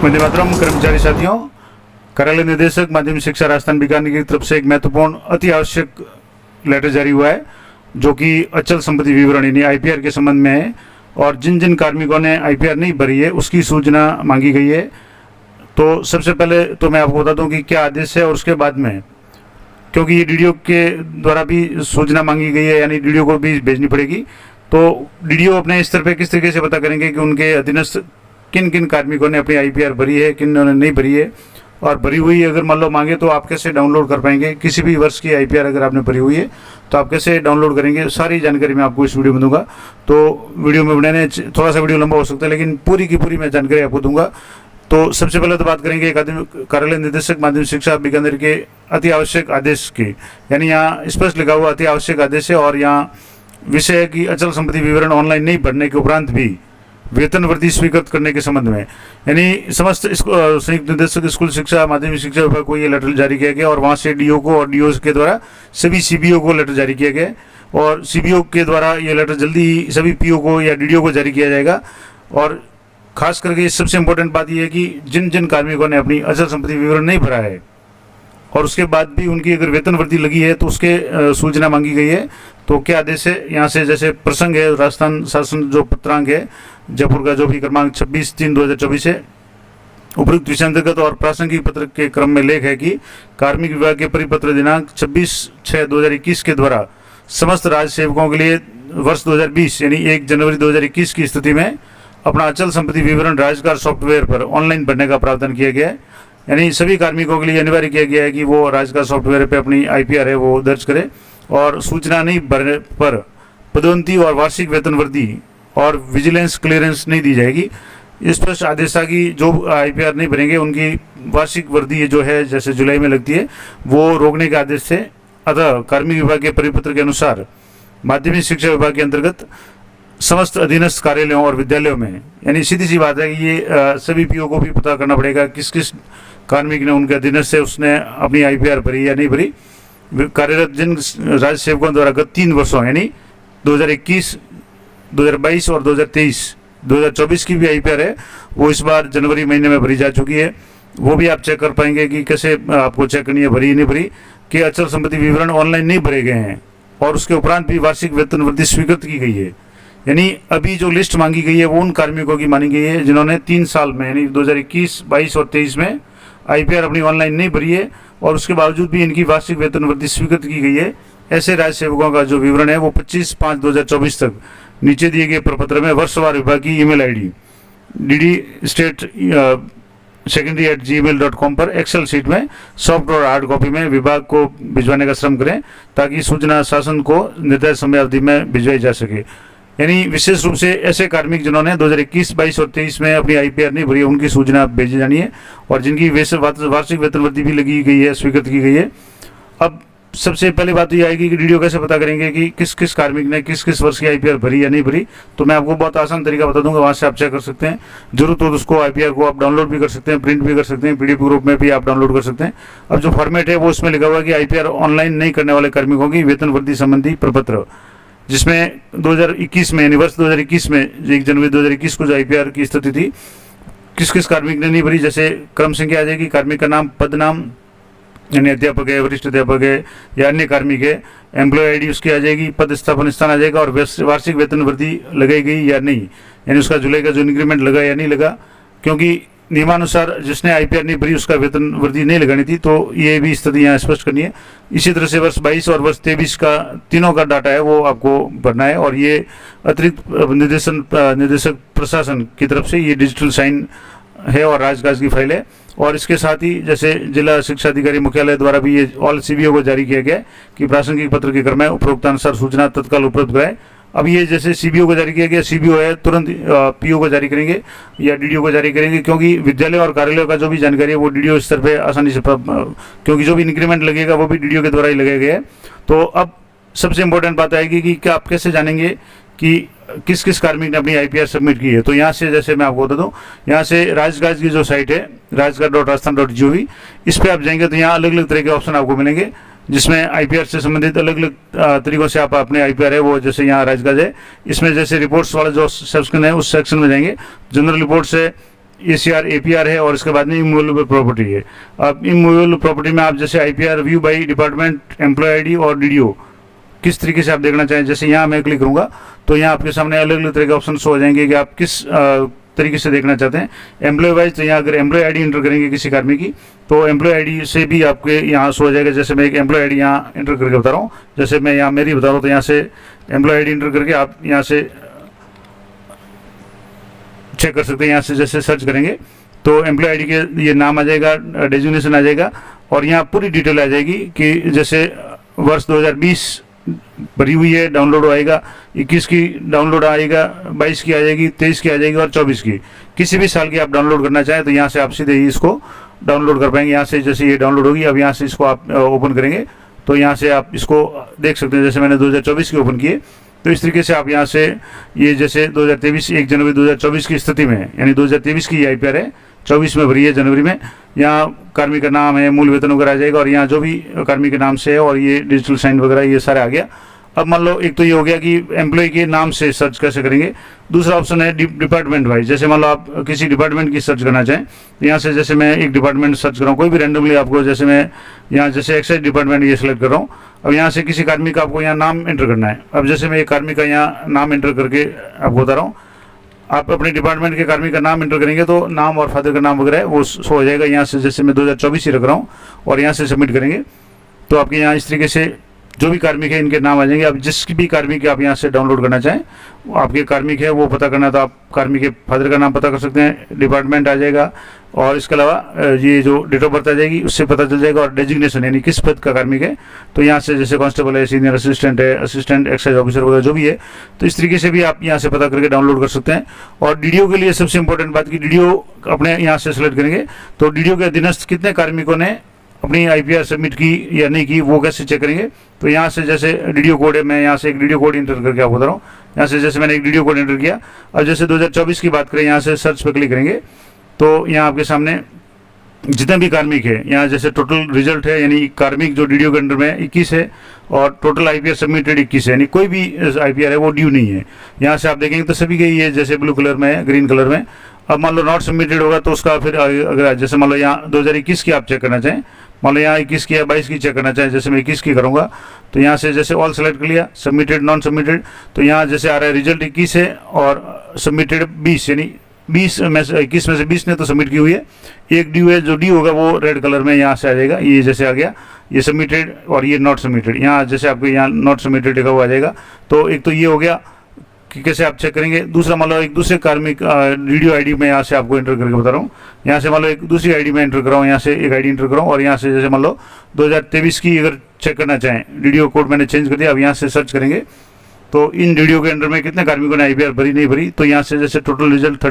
वंदे मातरम। कर्मचारी साथियों, कार्यालय निदेशक माध्यमिक शिक्षा राजस्थान बीकानेर की तरफ से एक महत्वपूर्ण अति आवश्यक लेटर जारी हुआ है, जो कि अचल संपत्ति विवरण यानी आईपीआर के संबंध में है। और जिन जिन कार्मिकों ने आईपीआर नहीं भरी है उसकी सूचना मांगी गई है। तो सबसे पहले तो मैं आपको बता दूं कि क्या आदेश है, और उसके बाद में, क्योंकि ये डीडीओ के द्वारा भी सूचना मांगी गई है, यानी डीडीओ को भी भेजनी पड़ेगी। तो डीडीओ अपने स्तर पे किस तरीके से पता करेंगे कि उनके अधीनस्थ किन किन कार्मिकों ने अपनी आईपीआर भरी है, किन ने नहीं भरी है। और भरी हुई अगर मान लो मांगे तो आप कैसे डाउनलोड कर पाएंगे। किसी भी वर्ष की आईपीआर अगर आपने भरी हुई है तो आप कैसे डाउनलोड करेंगे, सारी जानकारी मैं आपको इस वीडियो में दूंगा। तो वीडियो में बनाने थोड़ा सा वीडियो लंबा हो सकता है, लेकिन पूरी की पूरी मैं जानकारी आपको दूंगा। तो सबसे पहले तो बात करेंगे कार्यालय निदेशक माध्यमिक शिक्षा बीकानेर के अति आवश्यक आदेश की, यानी यहाँ स्पष्ट लिखा हुआ अति आवश्यक आदेश है। और यहाँ विषय है कि अचल संपत्ति विवरण ऑनलाइन नहीं भरने के उपरांत भी वेतन वृद्धि स्वीकृत करने के संबंध में, यानी समस्त संयुक्त निदेशक स्कूल शिक्षा माध्यमिक शिक्षा विभाग को ये लेटर जारी किया गया। और वहाँ से डीओ को और डीओ के द्वारा सभी सीबीओ को लेटर जारी किया गया। और सीबीओ के द्वारा ये लेटर जल्दी ही सभी पीओ को या डीडीओ को जारी किया जाएगा। और खास करके सबसे इम्पोर्टेंट बात यह है कि जिन जिन कार्मिकों ने अपनी अचल संपत्ति विवरण नहीं भरा है और उसके बाद भी उनकी अगर वेतन वृद्धि लगी है तो उसके सूचना मांगी गई है। तो क्या आदेश है यहाँ से, जैसे प्रसंग है राजस्थान शासन जो पत्रांक है जयपुर का, जो भी क्रमांक 26/3/2024 है, उपयुक्त विषय अंतर्गत और प्रासंगिक पत्र के क्रम में लेख है कि कार्मिक विभाग के परिपत्र दिनांक 26/6/2021 के द्वारा समस्त राज्य सेवकों के लिए वर्ष 2020 यानी 1 जनवरी 2021 की स्थिति में अपना अचल संपत्ति विवरण राजगार सॉफ्टवेयर पर ऑनलाइन भरने का प्रावधान किया गया है। यानी सभी कार्मिकों के लिए अनिवार्य किया गया है कि वो राजगार सॉफ्टवेयर पर अपनी आईपीआर है वो दर्ज करें। और सूचना नहीं भरने पर पदोन्नति और वार्षिक वेतन वृद्धि और विजिलेंस क्लियरेंस नहीं दी जाएगी। स्पष्ट आदेश था कि जो आईपीआर नहीं भरेंगे उनकी वार्षिक वृद्धि जो है जैसे जुलाई में लगती है वो रोकने के आदेश थे। अतः कार्मिक विभाग के परिपत्र के अनुसार माध्यमिक शिक्षा विभाग के अंतर्गत समस्त अधीनस्थ कार्यालयों और विद्यालयों में, यानी सीधी सी बात है कि ये सभी पीओ को भी पता करना पड़ेगा किस किस कार्मिक ने उनके अधीनस्थ से उसने अपनी आईपीआर भरी या नहीं भरी। कार्यरत जिन राज्य सेवकों द्वारा गत 3 वर्षों यानी 2021, 2022 और 2023-2024 की भी आईपीआर है वो इस बार जनवरी महीने में भरी जा चुकी है। वो भी आप चेक कर पाएंगे कि कैसे आपको चेक करनी है भरी नहीं भरी, कि अचल संपत्ति विवरण ऑनलाइन नहीं भरे गए हैं और उसके उपरांत भी वार्षिक वेतन वृद्धि स्वीकृत की गई है। यानी अभी जो लिस्ट मांगी गई है वो उन कार्मिकों की मानी गई है जिन्होंने 3 साल में यानी 2021, 22 और 23 में आईपीआर अपनी ऑनलाइन नहीं भरी है और उसके बावजूद भी इनकी वार्षिक वेतन वृद्धि स्वीकृत की गई है। ऐसे राज्य सेवकों का जो विवरण है वो 25/5/2024 तक नीचे दिए गए प्रपत्र में वर्षवार विभाग की ईमेल आईडी ddstatesecondary@gmail.com पर एक्सेल शीट में सॉफ्ट और हार्ड कॉपी में विभाग को भिजवाने का श्रम करें ताकि सूचना शासन को निर्धारित समय अवधि में भिजवाई जा सके। यानी विशेष रूप से ऐसे कार्मिक जिन्होंने 2021, 22 और 23 में अपनी आईपीआर नहीं भरी उनकी सूचना भेजी जानी है और जिनकी वार्षिक वेतन वृद्धि भी लगी गई है, स्वीकृत की गई है। अब सबसे पहली बात तो ये आएगी कि डीडीओ कैसे पता करेंगे कि किस किस कार्मिक ने किस किस वर्ष की आईपीआर भरी या नहीं भरी। तो मैं आपको बहुत आसान तरीका बता दूंगा, वहाँ से आप चेक कर सकते हैं। जरूरत हो तो उसको आईपीआर को आप डाउनलोड भी कर सकते हैं, प्रिंट भी कर सकते हैं, पीडीएफ ग्रुप में भी आप डाउनलोड कर सकते हैं। अब जो फॉर्मेट है वो इसमें लिखा हुआ है कि आईपीआर ऑनलाइन नहीं करने वाले कार्मिकों की वेतन वृद्धि संबंधी प्रपत्र, जिसमें 2021 में यानी वर्ष 2021 में 1 जनवरी 2021 को जो आईपीआर की स्थिति थी किस किस कार्मिक ने नहीं भरी, जैसे क्रम संख्या आ जाएगी, कार्मिक का नाम, पद नाम यानी अध्यापक है, वरिष्ठ अध्यापक है या अन्य कार्मिक है, एम्प्लॉय आईडी उसकी आ जाएगी, पद स्थापन स्थान आ जाएगा और वार्षिक वेतन वृद्धि लगाई गई या नहीं, यानी उसका जुलाई का जो इंक्रीमेंट लगा या नहीं लगा। क्योंकि नियमानुसार जिसने आईपीआर नहीं भरी उसका वेतन वृद्धि नहीं लगानी थी, तो ये भी स्थिति यहाँ स्पष्ट करनी है। इसी तरह से वर्ष 22 और वर्ष 23 का तीनों का डाटा है वो आपको भरना है और ये अतिरिक्त निदेशक प्रशासन की तरफ से ये डिजिटल साइन है और राजकाज की फाइल है। और इसके साथ ही जैसे जिला शिक्षा अधिकारी मुख्यालय द्वारा भी ये ऑल सीबीओ को जारी किया गया है कि प्रासंगिक पत्र के क्रम में उपरोक्तानुसार सूचना तत्काल उपलब्ध कराए। अब ये जैसे सीबीओ को जारी किया गया, सीबीओ है तुरंत पीओ को जारी करेंगे या डीडीओ को जारी करेंगे, क्योंकि विद्यालय और कार्यालयों का जो भी जानकारी है वो डीडीओ स्तर पे आसानी से क्योंकि जो भी इंक्रीमेंट लगेगा वो भी डीडीओ के द्वारा ही लगाया गया है। तो अब सबसे इम्पोर्टेंट बात आएगी कि क्या आप कैसे जानेंगे कि किस किस कार्मिक ने अपनी आईपीआर सबमिट की है। तो यहाँ से जैसे मैं आपको बता दूँ, यहाँ से राजगाज की जो साइट है rajgaj.rajasthan.gov, इस पर आप जाएंगे तो यहाँ अलग अलग तरह के ऑप्शन आपको मिलेंगे जिसमें आईपीआर से संबंधित अलग अलग तरीकों से आप अपने आईपीआर है वो, जैसे यहाँ राजगाज है, इसमें जैसे रिपोर्ट्स वाला जो सेक्शन है उस सेक्शन में जाएंगे। जनरल रिपोर्ट्स है, ACR APR है और इसके बाद में इमूवेबल प्रॉपर्टी है। अब इमूवेबल प्रॉपर्टी में आप जैसे IPR view by department, employee ID और DDO किस तरीके से आप देखना चाहें, जैसे यहाँ मैं क्लिक करूँगा तो यहाँ आपके सामने अलग अलग तरह के ऑप्शन हो जाएंगे कि आप किस तरीके से देखना चाहते हैं। एम्प्लॉय वाइज तो यहाँ अगर एम्प्लॉय ID एंटर करेंगे किसी कर्मी की तो एम्प्लॉय ID से भी आपके यहाँ शो हो जाएगा। जैसे मैं एक एम्प्लॉय ID यहाँ एंटर करके बता रहा हूँ, जैसे मैं यहाँ मेरी बता रहा हूँ तो यहाँ से एम्प्लॉय ID एंटर करके आप यहाँ से चेक कर सकते हैं। यहाँ से जैसे सर्च करेंगे तो एम्प्लॉय ID के ये नाम आ जाएगा, डेजिग्नेशन आ जाएगा और यहाँ पूरी डिटेल आ जाएगी कि जैसे वर्ष 2020 भरी हुई है, डाउनलोड आएगा, 21 की डाउनलोड आएगा, 22 की आ जाएगी, 23 की आ जाएगी और 24 की। किसी भी साल की आप डाउनलोड करना चाहें तो यहाँ से आप सीधे ही इसको डाउनलोड कर पाएंगे। यहाँ से जैसे ये डाउनलोड होगी, अब यहाँ से इसको आप ओपन करेंगे तो यहाँ से आप इसको देख सकते हैं। जैसे मैंने 2024 की ओपन किए तो इस तरीके से आप यहाँ से ये जैसे 2023 1 जनवरी 2024 की स्थिति में, यानी 2023 की IPR है, 24 में भरी है जनवरी में। यहाँ कार्मिक का नाम है, मूल वेतन वगैरह आ जाएगा और यहाँ जो भी कार्मिक के नाम से है और ये डिजिटल साइन वगैरह ये सारा आ गया। अब मान लो एक तो ये हो गया कि एम्प्लॉय के नाम से सर्च कैसे करेंगे। दूसरा ऑप्शन है डिपार्टमेंट वाइज, जैसे मान लो आप किसी डिपार्टमेंट की सर्च करना चाहें तो यहाँ से जैसे मैं एक डिपार्टमेंट सर्च कर रहा हूँ, कोई भी रैंडमली आपको, जैसे मैं यहाँ जैसे एक्साइज डिपार्टमेंट ये सेलेक्ट कर रहा हूँ। अब यहाँ से किसी कार्मिक का आपको यहाँ नाम एंटर करना है। अब जैसे मैं एक कार्मिक का यहाँ नाम एंटर करके आपको बता रहा हूँ, आप अपने डिपार्टमेंट के कार्मिक का नाम एंटर करेंगे तो नाम और फादर का नाम वगैरह है वो शो हो जाएगा। यहाँ से जैसे मैं 2024 ही रख रहा हूँ और यहाँ से सबमिट करेंगे तो आपके यहाँ इस तरीके से जो भी कार्मिक है इनके नाम आ जाएंगे। आप जिस भी कार्मिक आप यहाँ से डाउनलोड करना चाहें, आपके कार्मिक है वो पता करना तो आप कार्मिक के फादर का नाम पता कर सकते हैं, डिपार्टमेंट आ जाएगा और इसके अलावा ये जो डेट ऑफ बर्थ आ जाएगी उससे पता चल जाएगा और डेजिग्नेशन यानी किस पद का कार्मिक है। तो यहाँ से जैसे कांस्टेबल है, सीनियर असिस्टेंट है, असिस्टेंट एक्साइज ऑफिसर वगैरह जो भी है, तो इस तरीके से भी आप यहाँ से पता करके डाउनलोड कर सकते हैं। और DDO के लिए सबसे इंपॉर्टेंट बात कि DDO अपने यहाँ से सेलेक्ट करेंगे तो DDO के अधीनस्थ कितने कार्मिकों ने अपनी IPR सबमिट की या नहीं की वो कैसे चेक करेंगे। तो यहाँ से जैसे DDO कोड है, मैं यहाँ से एक DDO कोड इंटर करके आपको बता रहा हूँ। यहाँ से जैसे मैंने एक DDO कोड इंटर किया, अब जैसे 2024 की बात करें, यहाँ से सर्च पर क्लिक करेंगे तो यहाँ आपके सामने जितने भी कार्मिक है, यहाँ जैसे टोटल रिजल्ट है, यानी कार्मिक जो DDO के अंडर में 21 है और टोटल IPR सबमिटेड 21 है, यानी कोई भी IPR है वो ड्यू नहीं है। यहाँ से आप देखेंगे तो सभी के ये जैसे ब्लू कलर में है, ग्रीन कलर में। अब मान लो नॉट सबमिटेड होगा तो उसका फिर अगर जैसे मान लो यहाँ 2021 की आप चेक करना चाहें, मान लो यहाँ 21 की या 22 की चेक करना चाहें, जैसे मैं 21 की करूँगा तो यहाँ से जैसे ऑल सेलेक्ट कर लिया, सबमिटेड नॉन सबमिटेड, तो यहाँ जैसे आ रहा है रिजल्ट 21 है और सबमिटेड 20, यानी 20 में से 21 में से 20 ने तो सबमिट की हुई है। एक ड्यू है, जो ड्यू होगा वो रेड कलर में यहाँ से आ जाएगा, ये जैसे आ गया ये सबमिटेड और ये नॉट सबमिटेड, यहाँ जैसे आपको यहाँ नॉट सबमिटेड लिखा हुआ आ जाएगा। तो एक तो ये हो गया कि कैसे आप चेक करेंगे। दूसरा मान लो एक दूसरे कार्मिक DDO ID में यहाँ से आपको एंटर करके बता रहा हूँ। यहाँ से मान लो एक दूसरी ID में एंटर कर रहा हूँ, यहाँ से एक ID एंटर कर रहा हूँ और यहाँ से जैसे मान लो 2023 की अगर चेक करना चाहें, DDO कोड मैंने चेंज कर दिया। अब यहाँ से सर्च करेंगे तो इन DDO के अंडर में कितने कार्मिकों ने IPR भरी नहीं भरी, तो यहाँ से जैसे टोटल रिजल्ट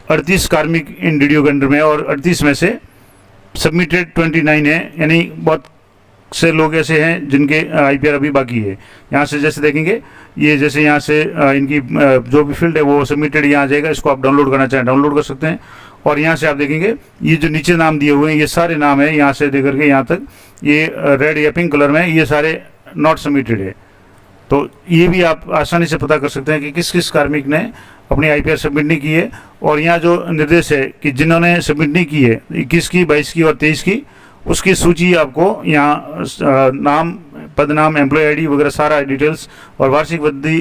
38 कार्मिक इन DDO के अंडर में और 38 में से सबमिटेड 29 है, यानी बहुत से लोग ऐसे हैं जिनके IPR अभी बाकी है। यहाँ से जैसे देखेंगे ये जैसे यहाँ से इनकी जो भी फील्ड है वो सबमिटेड यहाँ आ जाएगा। इसको आप डाउनलोड करना चाहें डाउनलोड कर सकते हैं। और यहाँ से आप देखेंगे ये जो नीचे नाम दिए हुए हैं ये सारे नाम है, यहाँ से देकर के यहाँ तक ये रेड या पिंक कलर में ये सारे नॉट सबमिटेड है। तो ये भी आप आसानी से पता कर सकते हैं कि किस किस कार्मिक ने अपनी IPR सबमिट नहीं की है। और यहाँ जो निर्देश है कि जिन्होंने सबमिट नहीं की है 21 की, 22 की और 23 की, उसकी सूची आपको यहाँ नाम, पदनाम, एम्प्लॉय ID वगैरह सारा डिटेल्स और वार्षिक वृद्धि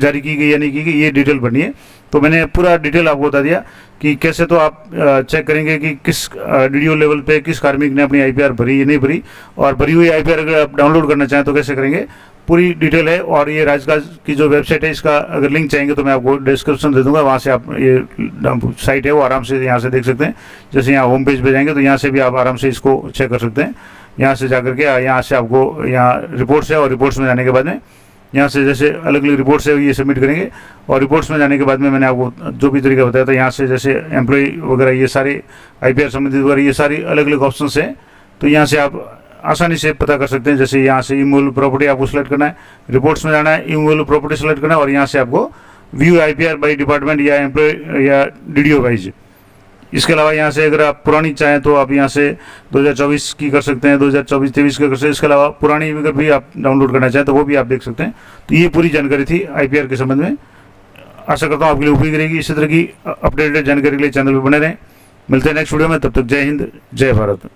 जारी की गई या नहीं की गई ये डिटेल भरनी है। तो मैंने पूरा डिटेल आपको बता दिया कि कैसे तो आप चेक करेंगे कि किस DDO लेवल पे किस कार्मिक ने अपनी IPR भरी या नहीं भरी, और भरी हुई IPR अगर आप डाउनलोड करना चाहें तो कैसे करेंगे, पूरी डिटेल है। और ये राजकाज की जो वेबसाइट है इसका अगर लिंक चाहेंगे तो मैं आपको डिस्क्रिप्शन दे दूंगा, वहाँ से आप ये साइट है वो आराम से यहाँ से देख सकते हैं। जैसे यहाँ होम पेज पे जाएंगे तो यहाँ से भी आप आराम से इसको चेक कर सकते हैं। यहाँ से जाकर के यहाँ से आपको यहाँ रिपोर्ट्स है और रिपोर्ट्स में जाने के बाद में यहाँ से जैसे अलग अलग रिपोर्ट्स है ये सबमिट करेंगे। और रिपोर्ट्स में जाने के बाद में मैंने आपको जो भी तरीका बताया था, यहाँ से जैसे एम्प्लॉय वगैरह ये सारे IPR संबंधित वगैरह ये सारी अलग अलग ऑप्शंस हैं, तो यहाँ से आप आसानी से पता कर सकते हैं। जैसे यहाँ से इमूवेबल प्रॉपर्टी आपको सेलेक्ट करना है, रिपोर्ट्स में जाना है, इमूवेबल प्रॉपर्टी सेलेक्ट करना है और यहाँ से आपको व्यू IPR बाई डिपार्टमेंट या एम्प्लॉय या DDO वाइज। इसके अलावा यहाँ से अगर आप पुरानी चाहें तो आप यहाँ से 2024 की कर सकते हैं, 2024-23 की कर सकते हैं। इसके अलावा पुरानी अगर भी आप डाउनलोड करना चाहें तो वो भी आप देख सकते हैं। तो ये पूरी जानकारी थी IPR के संबंध में। आशा करता हूँ आपके लिए उपयोगी रहेगी। इसी तरह की अपडेटेड जानकारी के लिए चैनल पर बने रहें। मिलते हैं नेक्स्ट वीडियो में, तब तक जय हिंद, जय भारत।